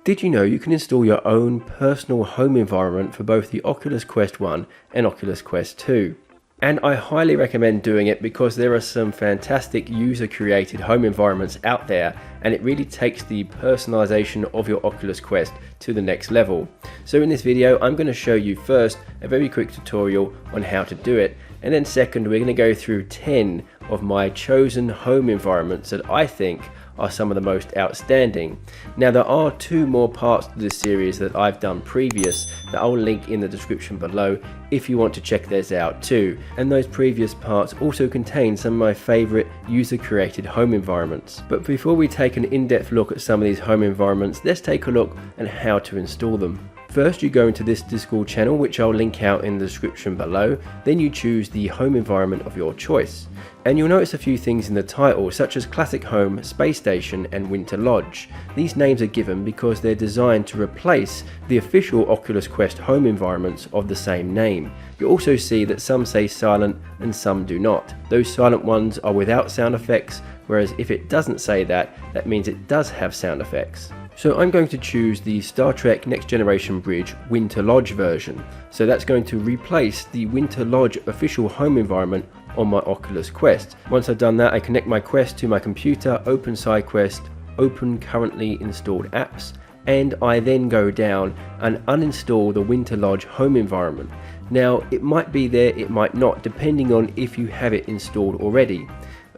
Did you know you can install your own personal home environment for both the Oculus Quest 1 and Oculus Quest 2? And I highly recommend doing it because there are some fantastic user created home environments out there, and it really takes the personalization of your Oculus Quest to the next level. So in this video I'm going to show you first a very quick tutorial on how to do it, and then second we're going to go through 10 of my chosen home environments that I think are some of the most outstanding. Now there are 2 more parts to this series that I've done previous that I'll link in the description below if you want to check those out too, and those previous parts also contain some of my favourite user created home environments. But before we take an in-depth look at some of these home environments, let's take a look at how to install them. First you go into this Discord channel, which I'll link out in the description below, then you choose the home environment of your choice. And you'll notice a few things in the title, such as Classic Home, Space Station and Winter Lodge. These names are given because they're designed to replace the official Oculus Quest home environments of the same name. You'll also see that some say silent and some do not. Those silent ones are without sound effects, whereas if it doesn't say that, that means it does have sound effects. So I'm going to choose the Star Trek Next Generation Bridge Winter Lodge version. So that's going to replace the Winter Lodge official home environment on my Oculus Quest. Once I've done that, I connect my Quest to my computer, open SideQuest, open currently installed apps, and I then go down and uninstall the Winter Lodge home environment. Now it might be there, it might not, depending on if you have it installed already.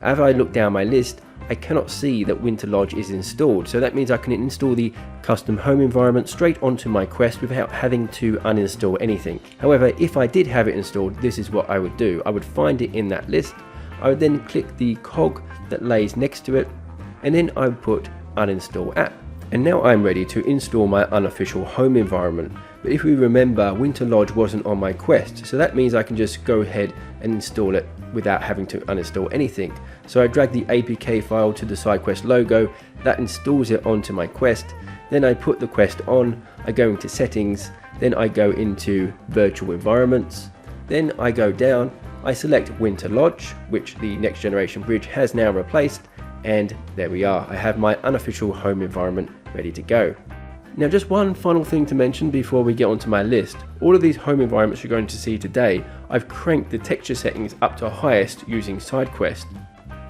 As I look down my list, I cannot see that Winter Lodge is installed, so that means I can install the custom home environment straight onto my Quest without having to uninstall anything. However, if I did have it installed, this is what I would do. I would find it in that list, I would then click the cog that lays next to it, and then I would put uninstall app. And now I'm ready to install my unofficial home environment. But if we remember, Winter Lodge wasn't on my Quest, so that means I can just go ahead and install it without having to uninstall anything. So I drag the APK file to the SideQuest logo, that installs it onto my Quest, then I put the Quest on, I go into settings, then I go into virtual environments, then I go down, I select Winter Lodge, which the Next Generation Bridge has now replaced, and there we are, I have my unofficial home environment ready to go. Now just one final thing to mention before we get onto my list. All of these home environments you're going to see today, I've cranked the texture settings up to highest using SideQuest.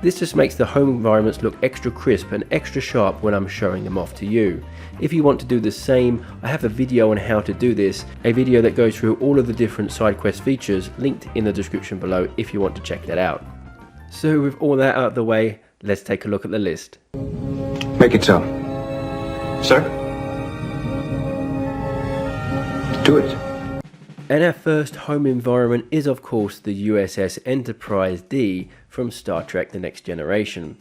This just makes the home environments look extra crisp and extra sharp when I'm showing them off to you. If you want to do the same, I have a video on how to do this, a video that goes through all of the different SideQuest features linked in the description below if you want to check that out. So with all that out of the way, let's take a look at the list. Make it so. Sir? Do it. And our first home environment is of course the USS Enterprise D from Star Trek The Next Generation.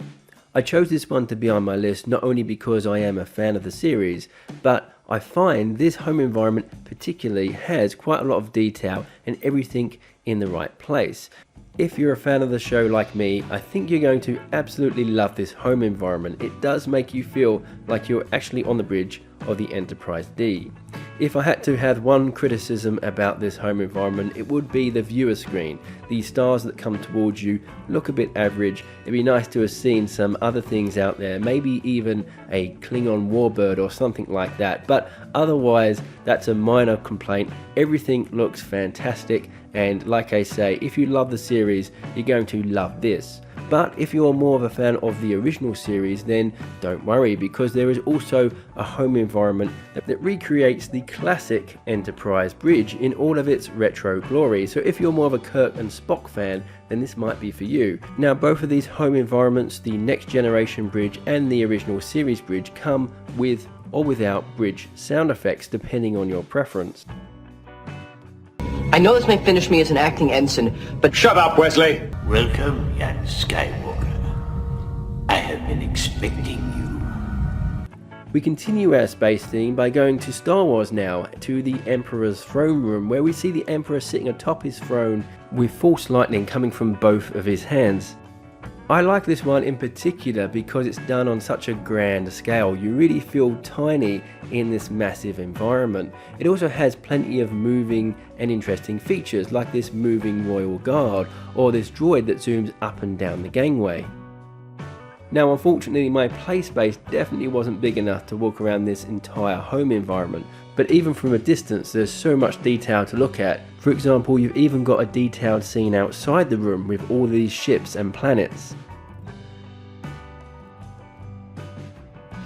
I chose this one to be on my list not only because I am a fan of the series, but I find this home environment particularly has quite a lot of detail and everything in the right place. If you're a fan of the show like me, I think you're going to absolutely love this home environment. It does make you feel like you're actually on the bridge of the Enterprise D. If I had to have one criticism about this home environment, it would be the viewer screen. The stars that come towards you look a bit average. It'd be nice to have seen some other things out there, maybe even a Klingon warbird or something like that, but otherwise that's a minor complaint. Everything looks fantastic, and like I say, if you love the series, you're going to love this. But if you're more of a fan of the original series, then don't worry, because there is also a home environment that recreates the classic Enterprise bridge in all of its retro glory. So if you're more of a Kirk and Spock fan, then this might be for you. Now both of these home environments, the Next Generation bridge and the original series bridge, come with or without bridge sound effects depending on your preference. I know this may finish me as an acting ensign, but Shut up, Wesley! Welcome, young Skywalker. I have been expecting you. We continue our space theme by going to Star Wars now, to the Emperor's throne room, where we see the Emperor sitting atop his throne with force lightning coming from both of his hands. I like this one in particular because it's done on such a grand scale. You really feel tiny in this massive environment. It also has plenty of moving and interesting features like this moving royal guard or this droid that zooms up and down the gangway. Now unfortunately my play space definitely wasn't big enough to walk around this entire home environment, but even from a distance there's so much detail to look at. For example, you've even got a detailed scene outside the room with all these ships and planets.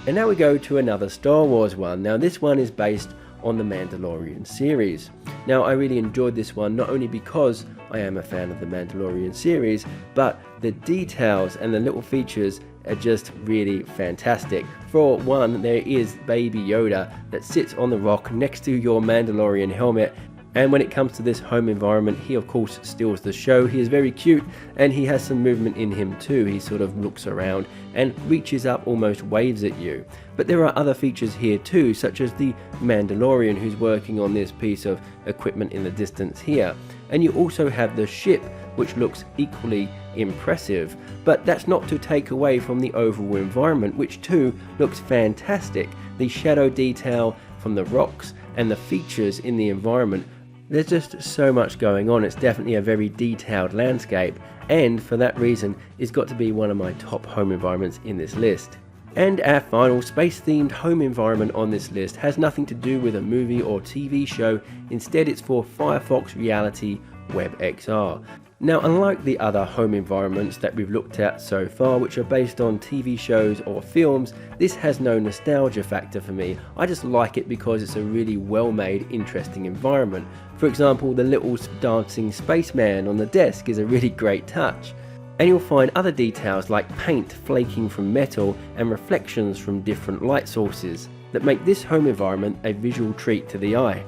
And now we go to another Star Wars one. Now this one is based on the Mandalorian series. Now I really enjoyed this one, not only because I am a fan of the Mandalorian series, but the details and the little features are just really fantastic. For one, there is Baby Yoda that sits on the rock next to your Mandalorian helmet, and when it comes to this home environment, he of course steals the show. He is very cute and he has some movement in him too. He sort of looks around and reaches up, almost waves at you. But there are other features here too, such as the Mandalorian who's working on this piece of equipment in the distance here. And you also have the ship, which looks equally impressive, but that's not to take away from the overall environment, which too looks fantastic. The shadow detail from the rocks and the features in the environment, there's just so much going on. It's definitely a very detailed landscape, and for that reason it's got to be one of my top home environments in this list. And our final space themed home environment on this list has nothing to do with a movie or TV show. Instead it's for Firefox Reality Web XR. Now unlike the other home environments that we've looked at so far, which are based on TV shows or films, this has no nostalgia factor for me. I just like it because it's a really well made, interesting environment. For example, the little dancing spaceman on the desk is a really great touch. And you'll find other details like paint flaking from metal and reflections from different light sources that make this home environment a visual treat to the eye.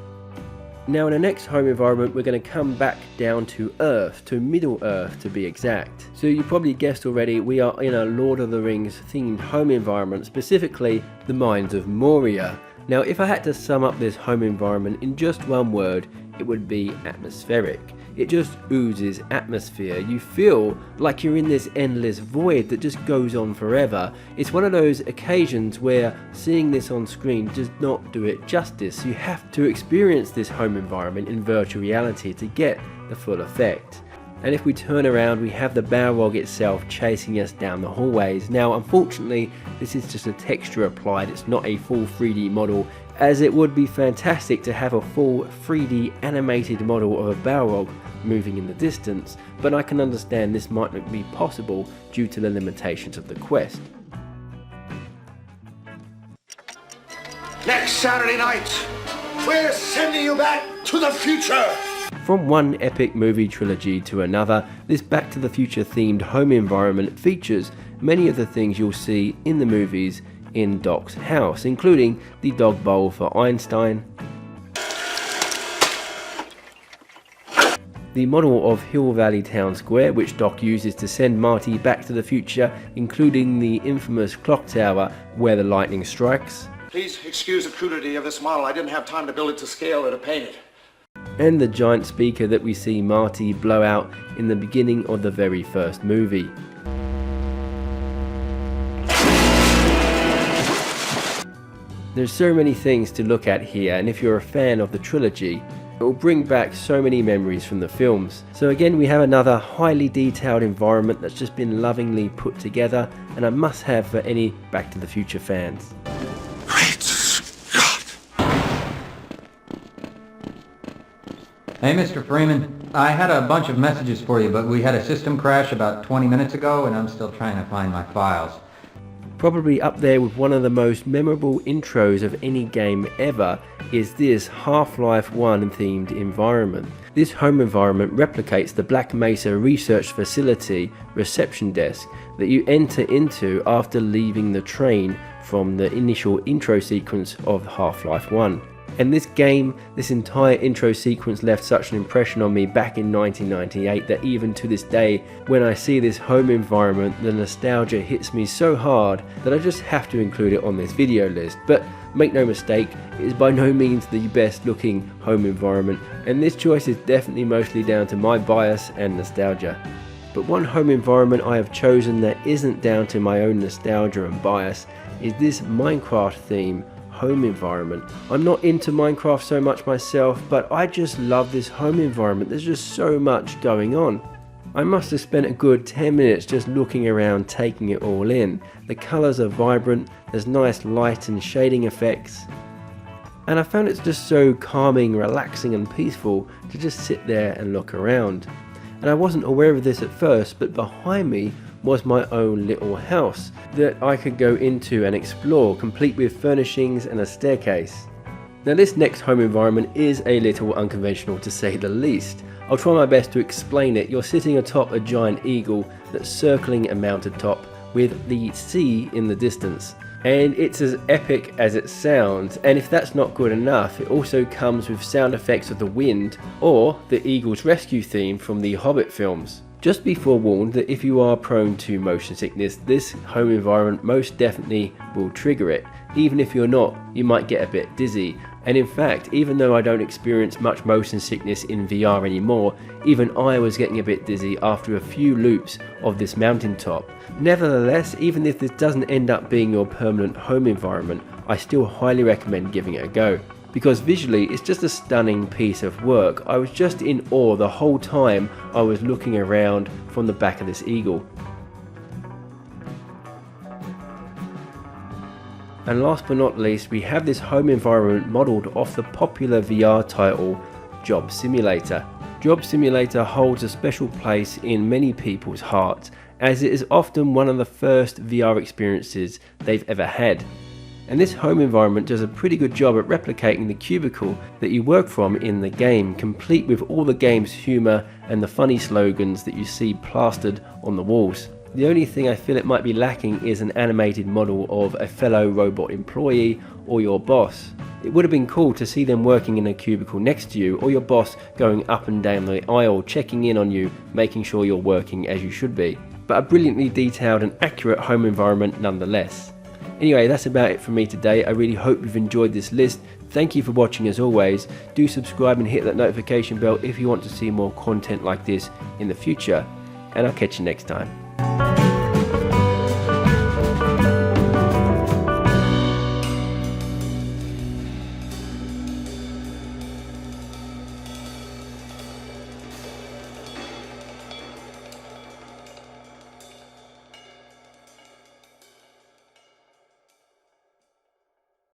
Now in the next home environment we're going to come back down to Earth, to Middle Earth to be exact. So you probably guessed already, we are in a Lord of the Rings themed home environment, specifically the mines of Moria. Now if I had to sum up this home environment in just one word, it would be atmospheric. It just oozes atmosphere. You feel like you're in this endless void that just goes on forever. It's one of those occasions where seeing this on screen does not do it justice. You have to experience this home environment in virtual reality to get the full effect. And if we turn around, we have the Balrog itself chasing us down the hallways. Now unfortunately this is just a texture applied, it's not a full 3D model, as it would be fantastic to have a full 3D animated model of a Balrog moving in the distance, but I can understand this might not be possible due to the limitations of the Quest. Next Saturday night, we're sending you back to the future! From one epic movie trilogy to another, this Back to the Future themed home environment features many of the things you'll see in the movies in Doc's house, including the dog bowl for Einstein, the model of Hill Valley Town Square which Doc uses to send Marty back to the future, including the infamous clock tower where the lightning strikes, Please excuse the crudity of this model. I didn't have time to build it to scale or to paint it. and the giant speaker that we see Marty blow out in the beginning of the very first movie. There's so many things to look at here, and if you're a fan of the trilogy, it will bring back so many memories from the films. So again, we have another highly detailed environment that's just been lovingly put together, and a must have for any Back to the Future fans. Great Scott! Hey, Mr. Freeman. I had a bunch of messages for you, but we had a system crash about 20 minutes ago, and I'm still trying to find my files. Probably up there with one of the most memorable intros of any game ever is this Half-Life 1 themed environment. This home environment replicates the Black Mesa Research Facility reception desk that you enter into after leaving the train from the initial intro sequence of Half-Life 1. And this game, this entire intro sequence left such an impression on me back in 1998 that even to this day, when I see this home environment, the nostalgia hits me so hard that I just have to include it on this video list. But make no mistake, it is by no means the best looking home environment, and this choice is definitely mostly down to my bias and nostalgia. But one home environment I have chosen that isn't down to my own nostalgia and bias is this Minecraft theme home environment. I'm not into Minecraft so much myself, but I just love this home environment. There's just so much going on. I must have spent a good 10 minutes just looking around, taking it all in. The colours are vibrant, there's nice light and shading effects, and I found it's just so calming, relaxing and peaceful to just sit there and look around. And I wasn't aware of this at first, but behind me was my own little house that I could go into and explore, complete with furnishings and a staircase. Now this next home environment is a little unconventional to say the least. I'll try my best to explain it. You're sitting atop a giant eagle that's circling a mountaintop with the sea in the distance. And it's as epic as it sounds, and if that's not good enough, it also comes with sound effects of the wind or the eagle's rescue theme from the Hobbit films. Just be forewarned that if you are prone to motion sickness, this home environment most definitely will trigger it. Even if you're not, you might get a bit dizzy. And in fact, even though I don't experience much motion sickness in VR anymore, even I was getting a bit dizzy after a few loops of this mountaintop. Nevertheless, even if this doesn't end up being your permanent home environment, I still highly recommend giving it a go. Because visually, it's just a stunning piece of work. I was just in awe the whole time I was looking around from the back of this eagle. And last but not least, we have this home environment modelled off the popular VR title Job Simulator. Job Simulator holds a special place in many people's hearts, as it is often one of the first VR experiences they've ever had. And this home environment does a pretty good job at replicating the cubicle that you work from in the game, complete with all the game's humour and the funny slogans that you see plastered on the walls. The only thing I feel it might be lacking is an animated model of a fellow robot employee or your boss. It would have been cool to see them working in a cubicle next to you, or your boss going up and down the aisle, checking in on you, making sure you're working as you should be. But a brilliantly detailed and accurate home environment nonetheless. Anyway, that's about it for me today. I really hope you've enjoyed this list. Thank you for watching as always. Do subscribe and hit that notification bell if you want to see more content like this in the future. And I'll catch you next time.